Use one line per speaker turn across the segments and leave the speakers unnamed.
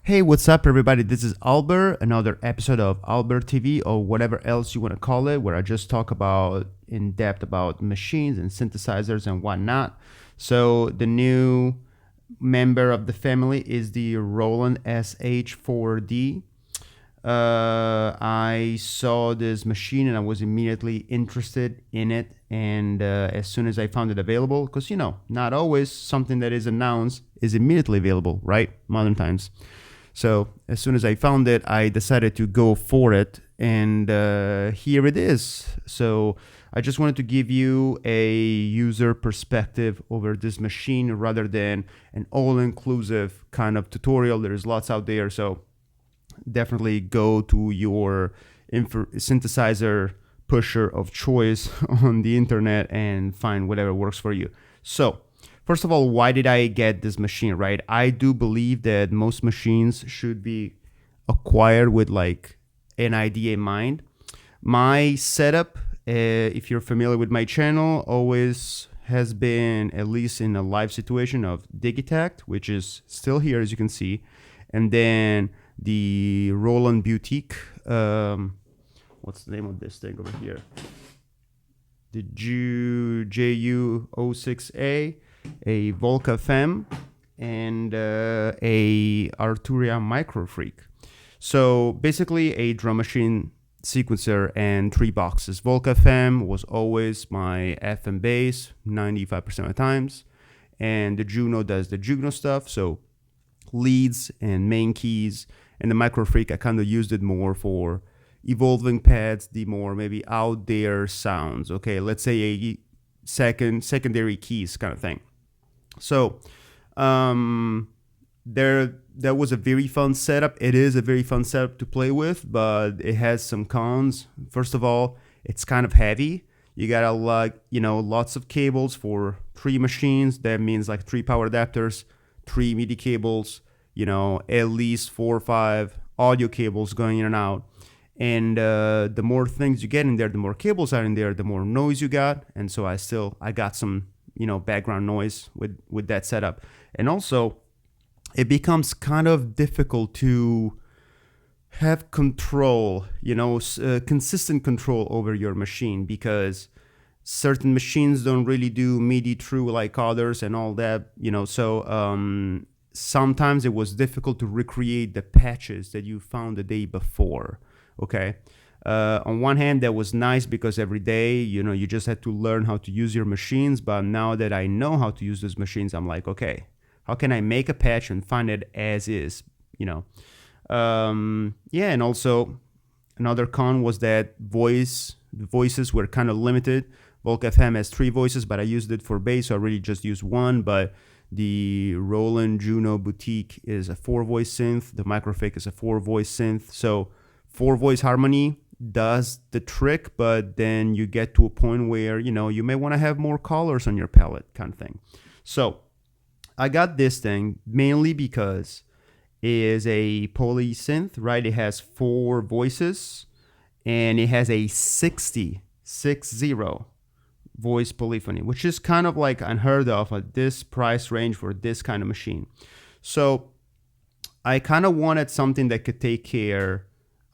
Hey, what's up, everybody? This is ALBER, another episode of ALBER TV or whatever else you want to call it, where I just talk about in depth about machines and synthesizers and whatnot. So, the new member of the family is the Roland SH-4D. I saw this machine and I was immediately interested in it. And as soon as I found it available, because not always something that is announced is immediately available, right? Modern times. So as soon as I found it, I decided to go for it, and here it is. So I just wanted to give you a user perspective over this machine rather than an all-inclusive kind of tutorial. There's lots out there, so definitely go to your synthesizer pusher of choice on the internet and find whatever works for you. So first of all, why did I get this machine, right? I do believe that most machines should be acquired with like an idea in mind. My setup, if you're familiar with my channel, always has been, at least in a live situation, of Digitact, which is still here, as you can see. And then the Roland Boutique, what's the name of this thing over here? The JU06A, a Volca Fem, and a Arturia Micro Freak. So basically a drum machine sequencer and 3 boxes. Volca Fem was always my FM bass 95% of the times, and the Juno does the Juno stuff, so leads and main keys. And the Micro Freak, I kind of used it more for evolving pads, the more maybe out there sounds. Okay, let's say a secondary keys kind of thing. So that was a very fun setup. It is a very fun setup to play with, but it has some cons. First of all, it's kind of heavy. You gotta lots of cables for 3 machines. That means like 3 power adapters, 3 MIDI cables, at least 4 or 5 audio cables going in and out. And the more things you get in there, the more cables are in there, the more noise you got. And so I got some background noise with that setup. And also, it becomes kind of difficult to have control, consistent control over your machine, because certain machines don't really do MIDI true like others and all that, so sometimes it was difficult to recreate the patches that you found the day before. Okay. On one hand, that was nice because every day, you just had to learn how to use your machines. But now that I know how to use those machines, I'm like, okay, how can I make a patch and find it as is, and also another con was that the voices were kind of limited. Volca FM has 3 voices, but I used it for bass, so I really just used 1. But the Roland Juno Boutique is a 4-voice synth. The Micro Freak is a 4-voice synth. So 4-voice harmony does the trick, but then you get to a point where you may want to have more colors on your palette, kind of thing. So I got this thing mainly because it is a poly synth, right? It has 4 voices and it has a 60 voice polyphony, which is kind of like unheard of at this price range for this kind of machine. So I kind of wanted something that could take care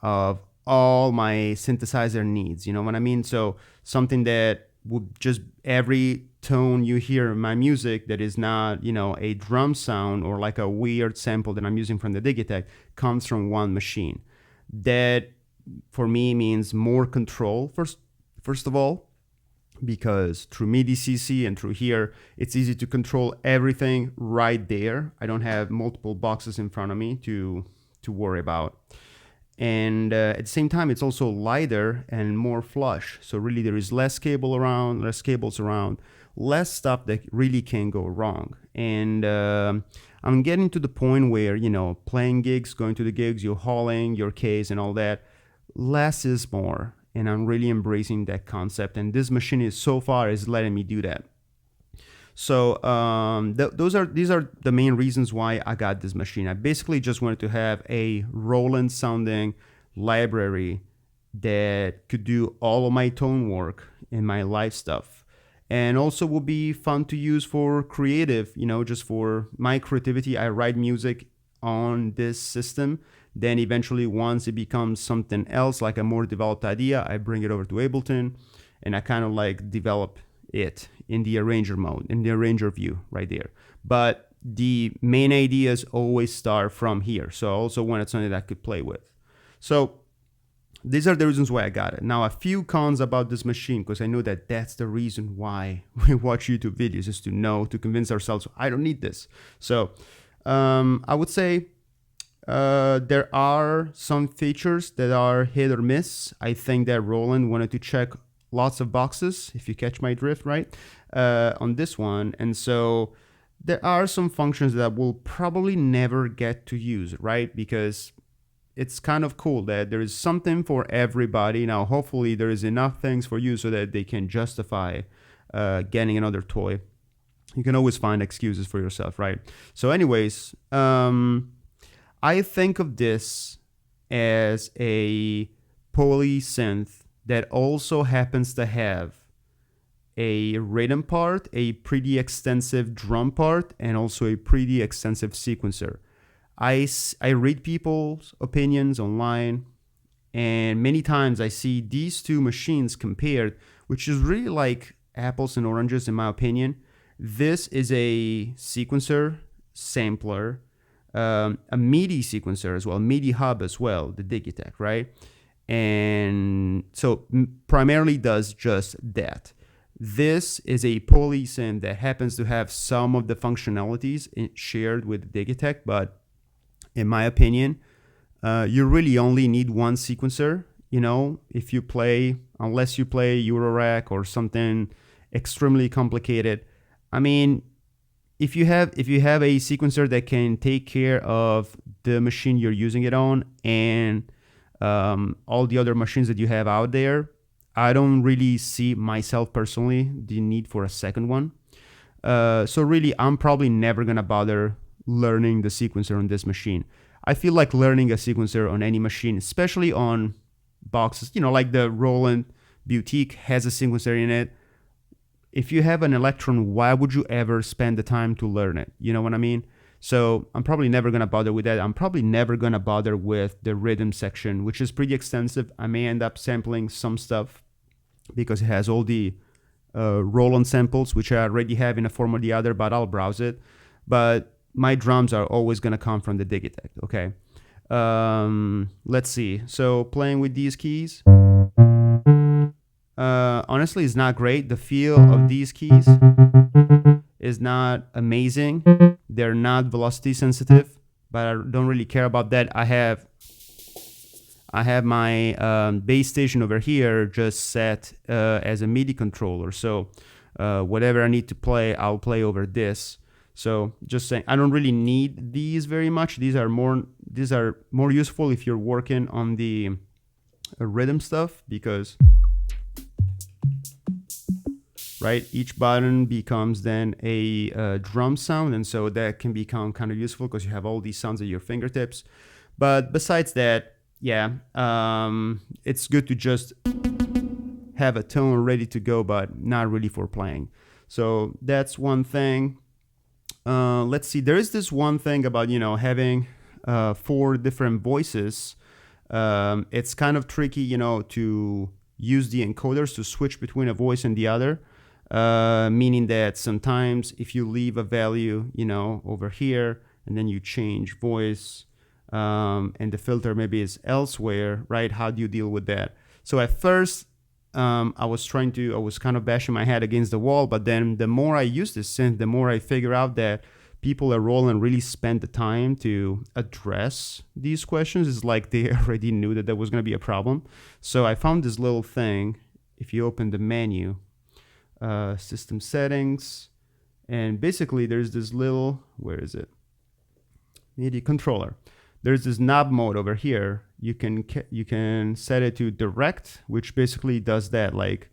of all my synthesizer needs, you know what I mean? So something that would just, every tone you hear in my music that is not, a drum sound or like a weird sample that I'm using from the Digitech, comes from one machine. That for me means more control, first of all, because through MIDI CC and through here, it's easy to control everything right there. I don't have multiple boxes in front of me to worry about. And at the same time, it's also lighter and more flush. So really there is less cables around, less stuff that really can go wrong. And I'm getting to the point where, playing gigs, going to the gigs, you're hauling your case and all that, less is more. And I'm really embracing that concept. And this machine is letting me do that. So these are the main reasons why I got this machine. I basically just wanted to have a Roland sounding library that could do all of my tone work and my live stuff. And also will be fun to use for creative, just for my creativity. I write music on this system. Then eventually, once it becomes something else, like a more developed idea, I bring it over to Ableton and I kind of like develop it in the arranger mode, in the arranger view right there. But the main ideas always start from here. So I also wanted something that I could play with. So these are the reasons why I got it. Now, a few cons about this machine, because I know that that's the reason why we watch YouTube videos, is to know, to convince ourselves, I don't need this. So I would say there are some features that are hit or miss. I think that Roland wanted to check lots of boxes, if you catch my drift, right, on this one. And so there are some functions that we'll probably never get to use, right? Because it's kind of cool that there is something for everybody. Now, hopefully there is enough things for you so that they can justify getting another toy. You can always find excuses for yourself, right? So anyways, I think of this as a poly synth that also happens to have a rhythm part, a pretty extensive drum part, and also a pretty extensive sequencer. I read people's opinions online, and many times I see these two machines compared, which is really like apples and oranges in my opinion. This is a sequencer, sampler, a MIDI sequencer as well, MIDI hub as well, the Digitech, right? And so primarily does just that. This is a polysynth that happens to have some of the functionalities shared with Digitech, but in my opinion, you really only need one sequencer. You know, if you play, unless you play Eurorack or something extremely complicated. I mean, if you have a sequencer that can take care of the machine you're using it on and all the other machines that you have out there, I don't really see myself personally the need for a second one. So really, I'm probably never gonna bother learning the sequencer on this machine. I feel like learning a sequencer on any machine, especially on boxes, you know, like the Roland Boutique has a sequencer in it. If you have an Electron, why would you ever spend the time to learn it? You know what I mean? So I'm probably never gonna bother with that. I'm probably never gonna bother with the rhythm section, which is pretty extensive. I may end up sampling some stuff because it has all the Roland samples, which I already have in a form or the other, but I'll browse it. But my drums are always going to come from the Digitech, okay? Let's see. So playing with these keys, honestly, it's not great. The feel of these keys is not amazing. They're not velocity sensitive, but I don't really care about that. I have my bass station over here just set as a MIDI controller. So whatever I need to play, I'll play over this. So just saying, I don't really need these very much. These are more useful if you're working on the rhythm stuff, because right, each button becomes then a drum sound, and so that can become kind of useful because you have all these sounds at your fingertips. But besides that, yeah, it's good to just have a tone ready to go, but not really for playing. So that's one thing. Let's see, there is this one thing about, you know, having 4 different voices. It's kind of tricky, you know, to use the encoders to switch between a voice and the other, meaning that sometimes if you leave a value, you know, over here and then you change voice and the filter maybe is elsewhere, right? How do you deal with that? So at first, I was kind of bashing my head against the wall, but then the more I use this synth, the more I figure out that people at Roland really spent the time to address these questions. It's like they already knew that there was going to be a problem. So I found this little thing. If you open the menu, system settings, and basically there's this little, where is it? MIDI controller. There's this knob mode over here. You can set it to direct, which basically does that. Like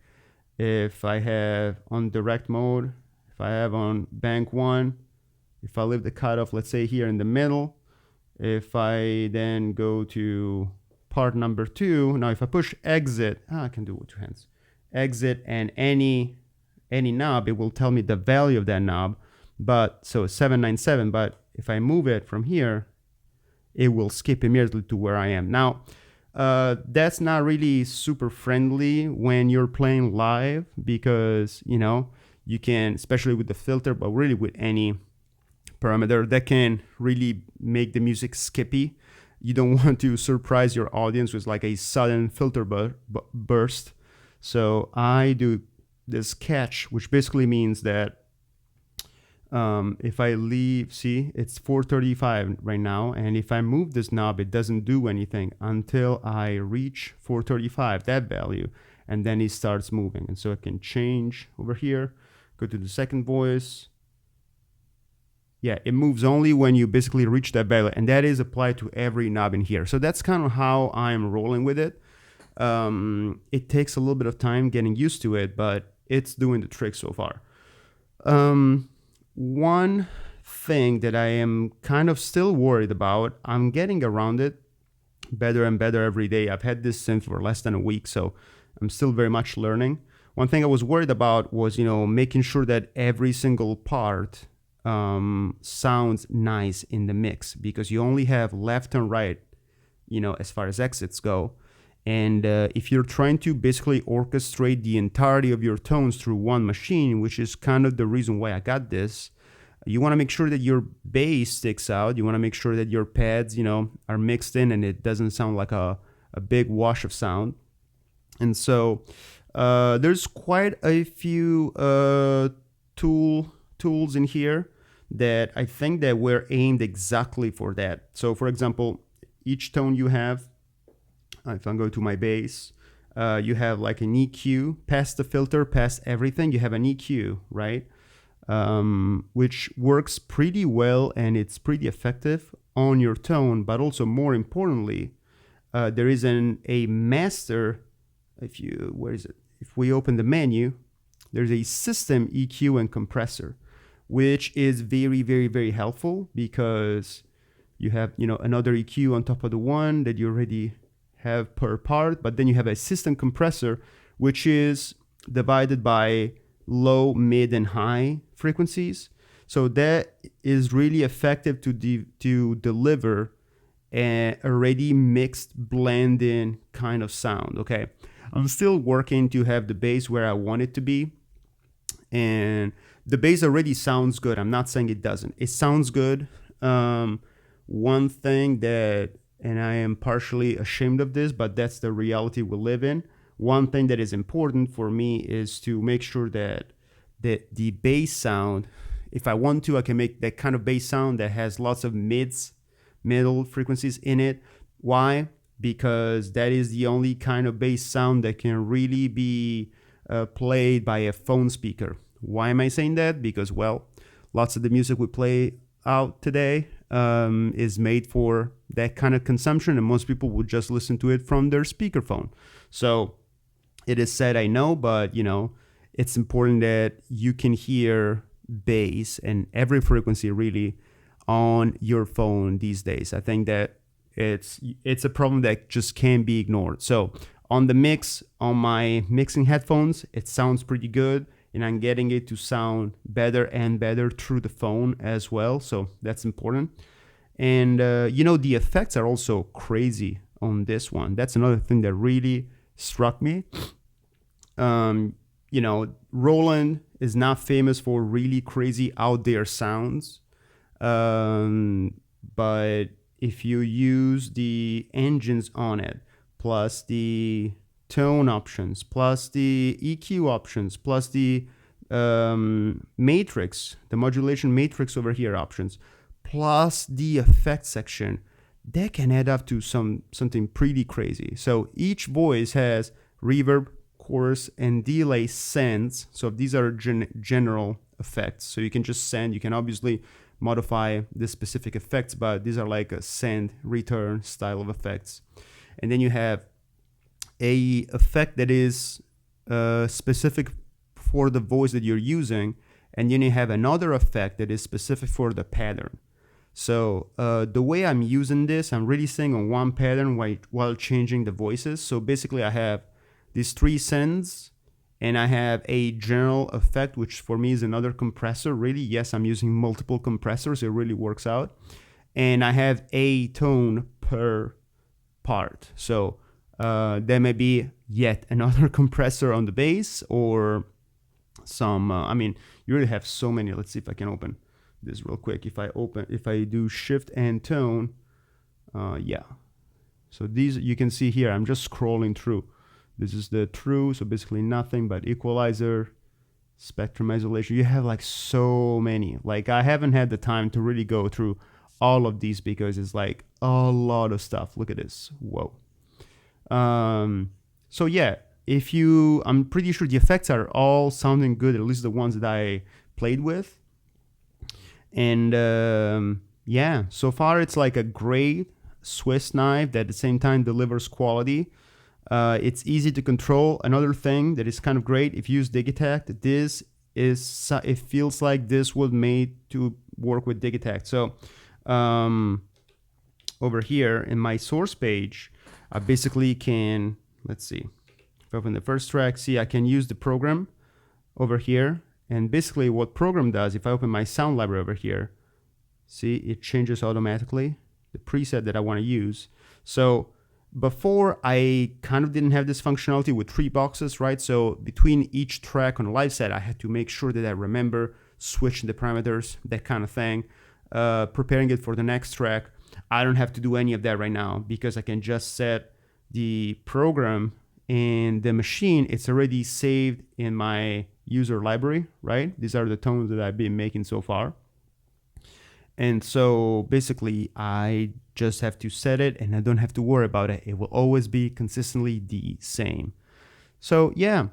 if I have on direct mode, if I have on bank 1, if I leave the cutoff, let's say here in the middle, if I then go to part number 2, now if I push exit, I can do it with 2 hands, exit and any knob, it will tell me the value of that knob. But so 797, but if I move it from here, it will skip immediately to where I am. Now, that's not really super friendly when you're playing live because, you know, you can, especially with the filter, but really with any parameter, that can really make the music skippy. You don't want to surprise your audience with like a sudden filter burst. So I do this catch, which basically means that if I leave, see, it's 435 right now, and if I move this knob, it doesn't do anything until I reach 435, that value, and then it starts moving. And so I can change over here, go to the second voice. Yeah, it moves only when you basically reach that value, and that is applied to every knob in here. So that's kind of how I'm rolling with it. It takes a little bit of time getting used to it, but it's doing the trick so far. One thing that I am kind of still worried about, I'm getting around it better and better every day. I've had this synth for less than a week, so I'm still very much learning. One thing I was worried about was, you know, making sure that every single part sounds nice in the mix, because you only have left and right, you know, as far as exits go. And if you're trying to basically orchestrate the entirety of your tones through one machine, which is kind of the reason why I got this, you want to make sure that your bass sticks out. You want to make sure that your pads, you know, are mixed in and it doesn't sound like a big wash of sound. And so there's quite a few tools in here that I think that were aimed exactly for that. So for example, each tone you have, if I go to my bass, you have like an EQ, past the filter, past everything, you have an EQ, right? Which works pretty well and it's pretty effective on your tone, but also more importantly, there is a master, where is it? If we open the menu, there's a system EQ and compressor, which is very, very, very helpful because you have, you know, another EQ on top of the one that you already have per part, but then you have a system compressor, which is divided by low, mid, and high frequencies. So that is really effective to deliver an already mixed, blend-in kind of sound. Okay, I'm still working to have the bass where I want it to be, and the bass already sounds good. I'm not saying it doesn't. It sounds good. One thing that, and I am partially ashamed of this, but that's the reality we live in. One thing that is important for me is to make sure that the bass sound, if I want to, I can make that kind of bass sound that has lots of middle frequencies in it. Why? Because that is the only kind of bass sound that can really be played by a phone speaker. Why am I saying that? Because, well, lots of the music we play out today is made for that kind of consumption, and most people would just listen to it from their speakerphone. So it is said, I know, but you know, it's important that you can hear bass and every frequency really on your phone these days. I think that it's a problem that just can't be ignored. So on the mix, on my mixing headphones, it sounds pretty good, and I'm getting it to sound better and better through the phone as well. So that's important. And, you know, the effects are also crazy on this one. That's another thing that really struck me. You know, Roland is not famous for really crazy out there sounds. But if you use the engines on it, plus the tone options, plus the EQ options, plus the matrix, the modulation matrix over here options, plus the effect section, that can add up to something pretty crazy. So each voice has reverb, chorus, and delay sends. So these are general effects. So you can just send. You can obviously modify the specific effects, but these are like a send, return style of effects. And then you have a effect that is specific for the voice that you're using, and then you have another effect that is specific for the pattern. So the way I'm using this, I'm really staying on one pattern while changing the voices. So basically I have these three sends, and I have a general effect, which for me is another compressor. Really, yes, I'm using multiple compressors. It really works out. and I have a tone per part. So there may be yet another compressor on the bass, or some, I mean, you really have so many. Let's see if I can open this real quick. If I do shift and tone, yeah. So these, you can see here, I'm just scrolling through. This is the true, so basically nothing but equalizer, spectrum isolation. You have like so many. Like, I haven't had the time to really go through all of these because it's like a lot of stuff. Look at this. Whoa. So yeah, I'm pretty sure the effects are all sounding good, at least the ones that I played with. And yeah, so far it's like a great Swiss knife that at the same time delivers quality. It's easy to control. Another thing that is kind of great, if you use Digitact, it feels like this was made to work with Digitact. So over here in my source page, I basically can, let's see, if I open the first track, see, I can use the program over here. And basically what program does, if I open my sound library over here, see, it changes automatically the preset that I want to use. So before, I kind of didn't have this functionality with 3 boxes, right? So between each track on a live set, I had to make sure that I remember switching the parameters, that kind of thing, preparing it for the next track. I don't have to do any of that right now because I can just set the program and the machine. It's already saved in my user library, right? These are the tones that I've been making so far. And so basically I just have to set it and I don't have to worry about it. It will always be consistently the same. So yeah,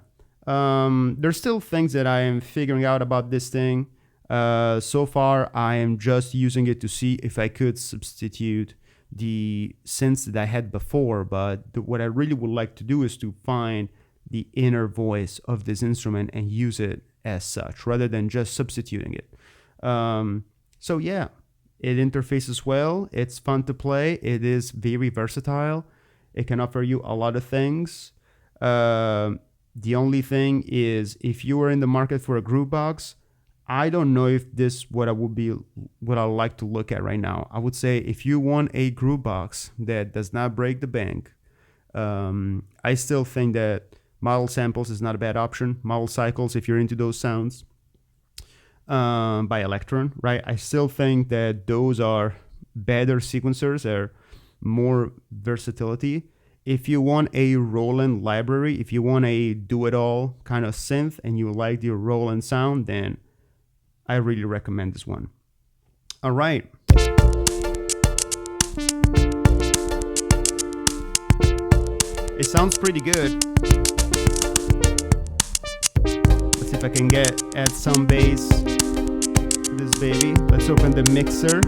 there's still things that I am figuring out about this thing. So far I am just using it to see if I could substitute the synths that I had before, but what I really would like to do is to find the inner voice of this instrument and use it as such rather than just substituting it. So yeah, it interfaces well. It's fun to play. It is very versatile. It can offer you a lot of things. The only thing is, if you are in the market for a groove box, I don't know if this what I like to look at right now. I would say if you want a groove box that does not break the bank, I still think that model samples is not a bad option. Model cycles, if you're into those sounds, by Electron, right? I still think that those are better sequencers, are more versatility. If you want a Roland library, if you want a do-it-all kind of synth and you like the Roland sound, then I really recommend this one. All right. It sounds pretty good. Let's see if I can add some bass to this baby. Let's open the mixer.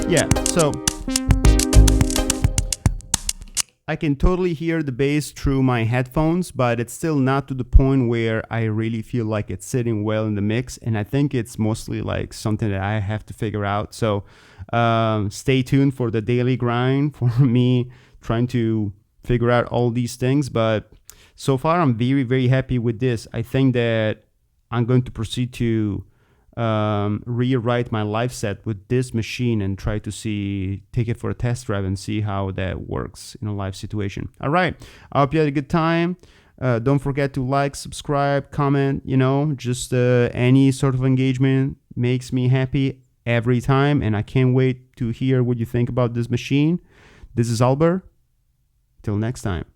Yeah, so I can totally hear the bass through my headphones, but it's still not to the point where I really feel like it's sitting well in the mix. And I think it's mostly like something that I have to figure out. So stay tuned for the daily grind for me trying to figure out all these things. But so far, I'm very, very happy with this. I think that I'm going to proceed to rewrite my live set with this machine and try to take it for a test drive and see how that works in a live situation. All right, I hope you had a good time. Don't forget to like, subscribe, comment, just any sort of engagement makes me happy every time, and I can't wait to hear what you think about this machine. This is ALBER. Till next time.